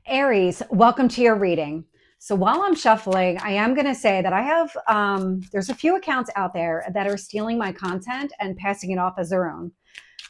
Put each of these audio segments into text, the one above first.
Aries, welcome to your reading. So while I'm shuffling, I am going to say that I have, there's a few accounts out there that are stealing my content and passing it off as their own.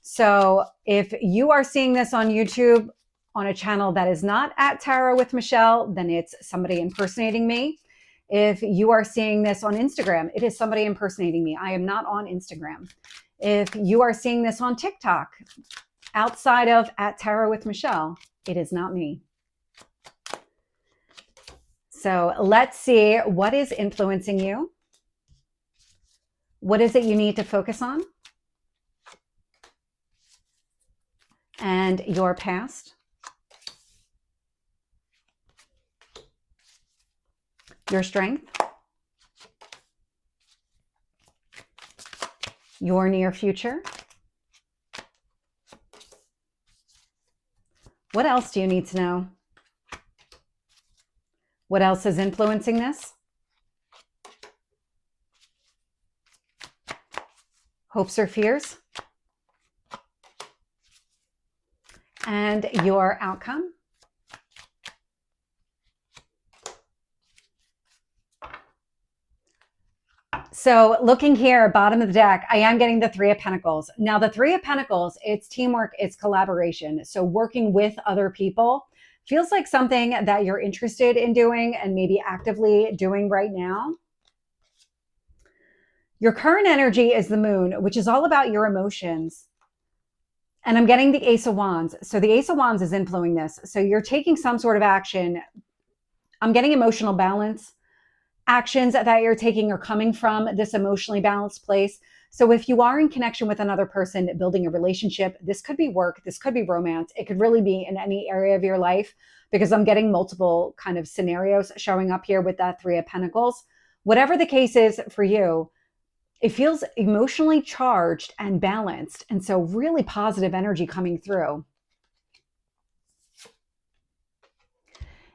So if you are seeing this on YouTube on a channel that is not at Tarot with Michelle, then it's somebody impersonating me. If you are seeing this on Instagram, it is somebody impersonating me. I am not on Instagram. If you are seeing this on TikTok, outside of at Tarot with Michelle, it is not me. So let's see what is influencing you. What is it you need to focus on? And your past. Your strength. Your near future. What else do you need to know? What else is influencing this? Hopes or fears? And your outcome? So looking here, bottom of the deck, I am getting the Three of Pentacles. Now the Three of Pentacles, it's teamwork, it's collaboration. So working with other people feels like something that you're interested in doing and maybe actively doing right now. Your current energy is the moon, which is all about your emotions. And I'm getting the Ace of Wands. So the Ace of Wands is influencing this. So you're taking some sort of action. I'm getting emotional balance. Actions that you're taking are coming from this emotionally balanced place. So if you are in connection with another person, building a relationship, this could be work, this could be romance. It could really be in any area of your life, because I'm getting multiple kind of scenarios showing up here with that Three of Pentacles. Whatever the case is for you, it feels emotionally charged and balanced. And so really positive energy coming through.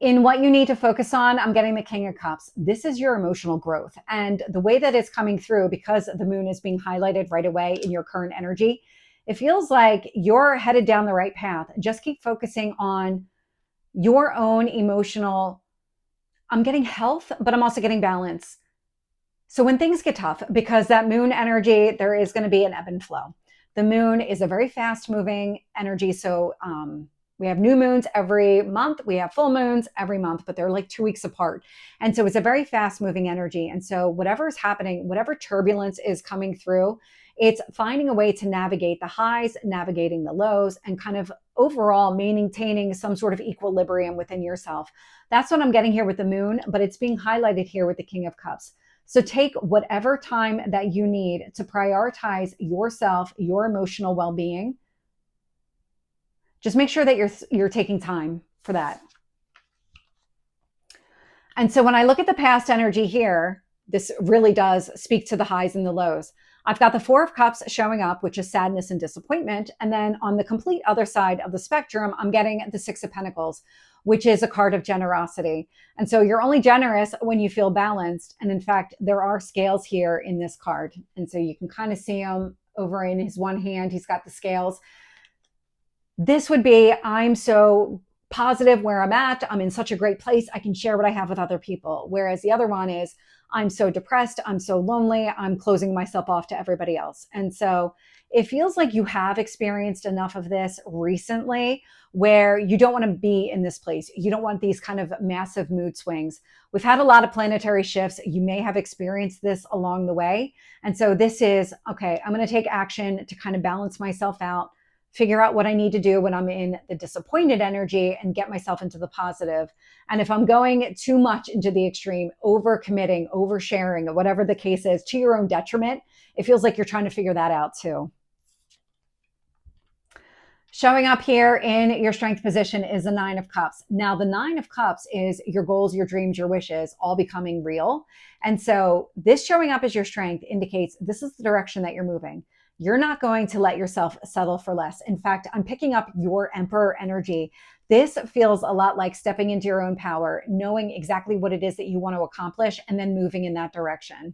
In what you need to focus on, I'm getting the King of Cups. This is your emotional growth. And the way that it's coming through, because the moon is being highlighted right away in your current energy, it feels like you're headed down the right path. Just keep focusing on your own emotional, I'm getting health, but I'm also getting balance. So when things get tough, because that moon energy, there is going to be an ebb and flow. The moon is a very fast moving energy. So, we have new moons every month. We have full moons every month, but they're like 2 weeks apart. And so it's a very fast moving energy. And so whatever is happening, whatever turbulence is coming through, it's finding a way to navigate the highs, navigating the lows, and kind of overall maintaining some sort of equilibrium within yourself. That's what I'm getting here with the moon, but it's being highlighted here with the King of Cups. So take whatever time that you need to prioritize yourself, your emotional well-being. Just make sure that you're taking time for that. And so when I look at the past energy here, this really does speak to the highs and the lows. I've got the Four of Cups showing up, which is sadness and disappointment. And then on the complete other side of the spectrum, I'm getting the Six of Pentacles, which is a card of generosity. And so you're only generous when you feel balanced. And in fact, there are scales here in this card. And so you can kind of see him over in his one hand. He's got the scales. This would be, I'm so positive where I'm at. I'm in such a great place. I can share what I have with other people. Whereas the other one is, I'm so depressed. I'm so lonely. I'm closing myself off to everybody else. And so it feels like you have experienced enough of this recently where you don't want to be in this place. You don't want these kind of massive mood swings. We've had a lot of planetary shifts. You may have experienced this along the way. And so this is, okay, I'm going to take action to kind of balance myself out, figure out what I need to do when I'm in the disappointed energy and get myself into the positive. And if I'm going too much into the extreme, overcommitting, oversharing, whatever the case is, to your own detriment, it feels like you're trying to figure that out too. Showing up here in your strength position is the Nine of Cups. Now, the Nine of Cups is your goals, your dreams, your wishes, all becoming real. And so this showing up as your strength indicates this is the direction that you're moving. You're not going to let yourself settle for less. In fact, I'm picking up your Emperor energy. This feels a lot like stepping into your own power, knowing exactly what it is that you want to accomplish, and then moving in that direction.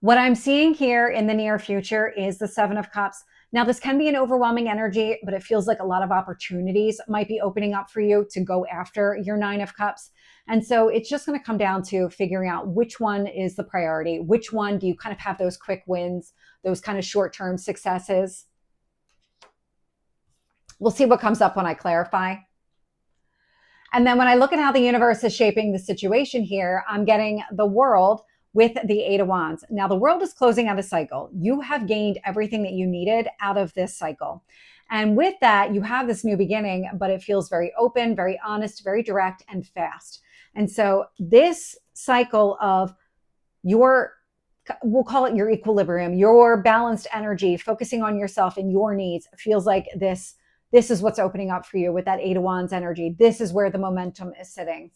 What I'm seeing here in the near future is the Seven of Cups. Now, this can be an overwhelming energy, but it feels like a lot of opportunities might be opening up for you to go after your Nine of Cups. And so it's just going to come down to figuring out which one is the priority. Which one do you kind of have those quick wins, those kind of short-term successes? We'll see what comes up when I clarify. And then when I look at how the universe is shaping the situation here, I'm getting the World with the Eight of Wands. Now, the World is closing out a cycle. You have gained everything that you needed out of this cycle. And with that, you have this new beginning, but it feels very open, very honest, very direct, and fast. And so this cycle of your, we'll call it your equilibrium, your balanced energy, focusing on yourself and your needs, feels like this is what's opening up for you with that Eight of Wands energy. This is where the momentum is sitting.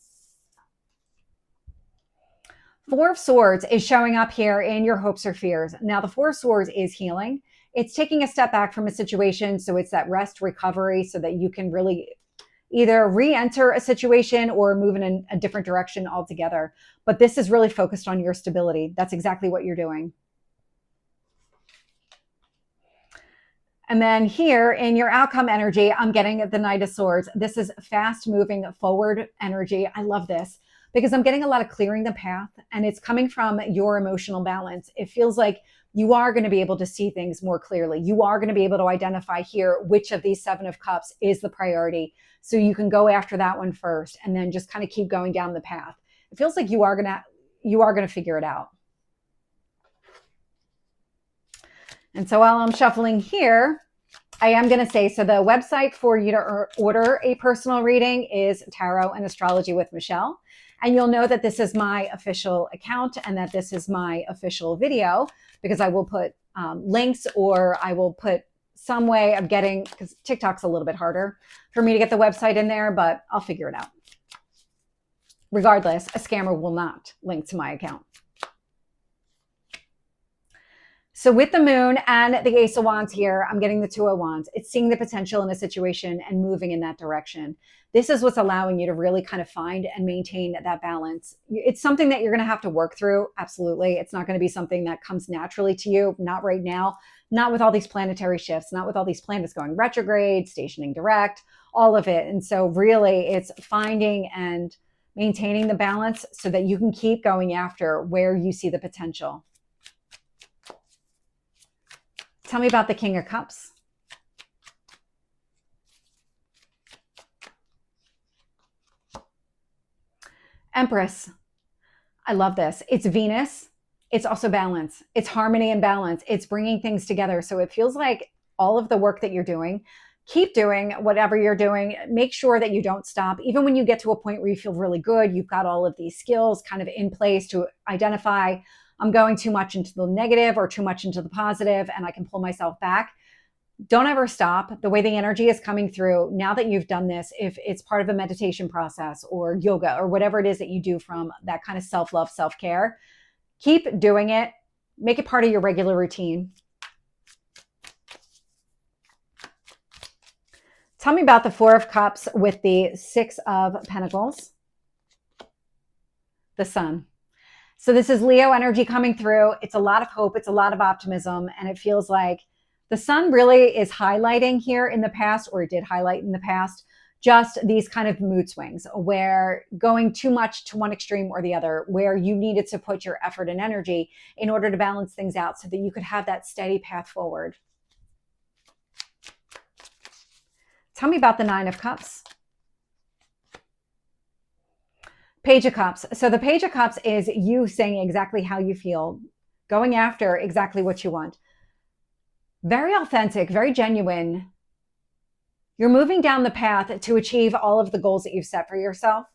Four of Swords is showing up here in your hopes or fears. Now, the Four of Swords is healing. It's taking a step back from a situation. So it's that rest, recovery, so that you can really either re-enter a situation or move in a different direction altogether. But this is really focused on your stability. That's exactly what you're doing. And then here in your outcome energy, I'm getting the Knight of Swords. This is fast moving forward energy. I love this because I'm getting a lot of clearing the path, and it's coming from your emotional balance. It feels like you are going to be able to see things more clearly. You are going to be able to identify here which of these Seven of Cups is the priority. So you can go after that one first and then just kind of keep going down the path. It feels like you are going to figure it out. And so while I'm shuffling here, I am going to say, so the website for you to order a personal reading is Tarot and Astrology with Michelle. And you'll know that this is my official account and that this is my official video, because I will put links, or I will put some way of getting, because TikTok's a little bit harder for me to get the website in there, but I'll figure it out. Regardless, a scammer will not link to my account. So with the Moon and the Ace of Wands here, I'm getting the Two of Wands. It's seeing the potential in a situation and moving in that direction. This is what's allowing you to really kind of find and maintain that balance. It's something that you're going to have to work through. Absolutely. It's not going to be something that comes naturally to you. Not right now. Not with all these planetary shifts. Not with all these planets going retrograde, stationing direct, all of it. And so really it's finding and maintaining the balance so that you can keep going after where you see the potential. Tell me about the King of Cups. Empress. I love this. It's Venus. It's also balance. It's harmony and balance. It's bringing things together. So it feels like all of the work that you're doing, keep doing whatever you're doing. Make sure that you don't stop. Even when you get to a point where you feel really good, you've got all of these skills kind of in place to identify, I'm going too much into the negative or too much into the positive, and I can pull myself back. Don't ever stop. The way the energy is coming through, now that you've done this, if it's part of a meditation process or yoga or whatever it is that you do from that kind of self-love, self-care, keep doing it. Make it part of your regular routine. Tell me about the Four of Cups with the Six of Pentacles. The Sun. So this is Leo energy coming through. It's a lot of hope. It's a lot of optimism. And it feels like the Sun really is highlighting here in the past, or it did highlight in the past, just these kind of mood swings where going too much to one extreme or the other, where you needed to put your effort and energy in order to balance things out so that you could have that steady path forward. Tell me about the Nine of Cups. Page of Cups. So the Page of Cups is you saying exactly how you feel, going after exactly what you want. Very authentic, very genuine. You're moving down the path to achieve all of the goals that you've set for yourself.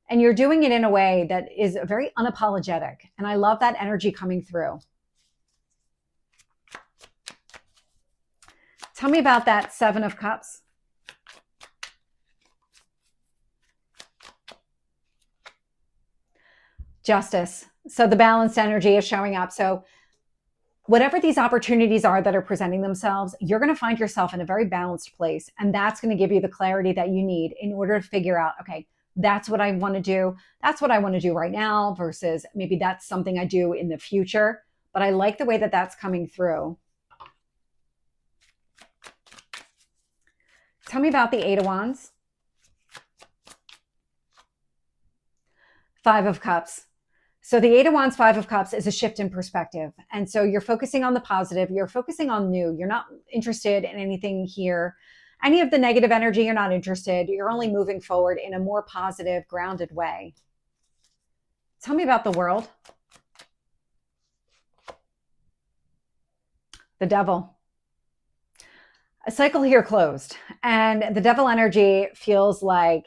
And you're doing it in a way that is very unapologetic. And I love that energy coming through. Tell me about that Seven of Cups. Justice. So the balanced energy is showing up. So whatever these opportunities are that are presenting themselves, you're going to find yourself in a very balanced place. And that's going to give you the clarity that you need in order to figure out, okay, that's what I want to do. That's what I want to do right now versus maybe that's something I do in the future. But I like the way that that's coming through. Tell me about the Eight of Wands. Five of Cups. So the Eight of Wands, Five of Cups is a shift in perspective. And so you're focusing on the positive. You're focusing on new. You're not interested in anything here. Any of the negative energy, you're not interested. You're only moving forward in a more positive, grounded way. Tell me about the World. The Devil. A cycle here closed. And the Devil energy feels like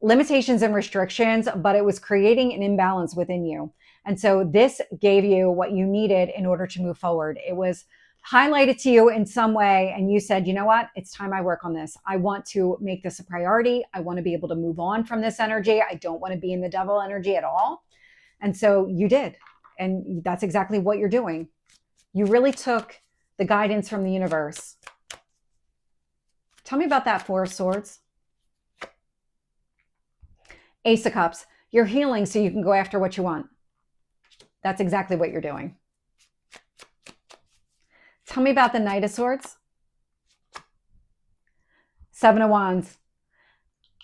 limitations and restrictions, but it was creating an imbalance within you. And so this gave you what you needed in order to move forward. It was highlighted to you in some way, and you said, you know what, it's time I work on this. I want to make this a priority. I want to be able to move on from this energy. I don't want to be in the Devil energy at all. And so you did. And that's exactly what you're doing. You really took the guidance from the universe. Tell me about that Four of Swords. Ace of Cups. You're healing so you can go after what you want. That's exactly what you're doing. Tell me about the Knight of Swords. Seven of Wands.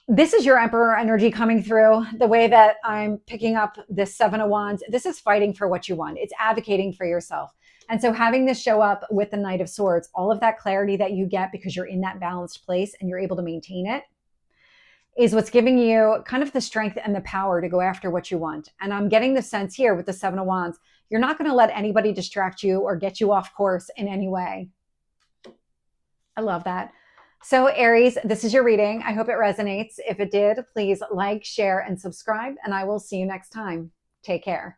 This is your Emperor energy coming through. The way that I'm picking up this Seven of Wands, this is fighting for what you want. It's advocating for yourself. And so having this show up with the Knight of Swords, all of that clarity that you get because you're in that balanced place and you're able to maintain it, is what's giving you kind of the strength and the power to go after what you want. And I'm getting the sense here with the Seven of Wands, you're not going to let anybody distract you or get you off course in any way. I love that. So Aries, this is your reading. I hope it resonates. If it did, please like, share, and subscribe, and I will see you next time. Take care.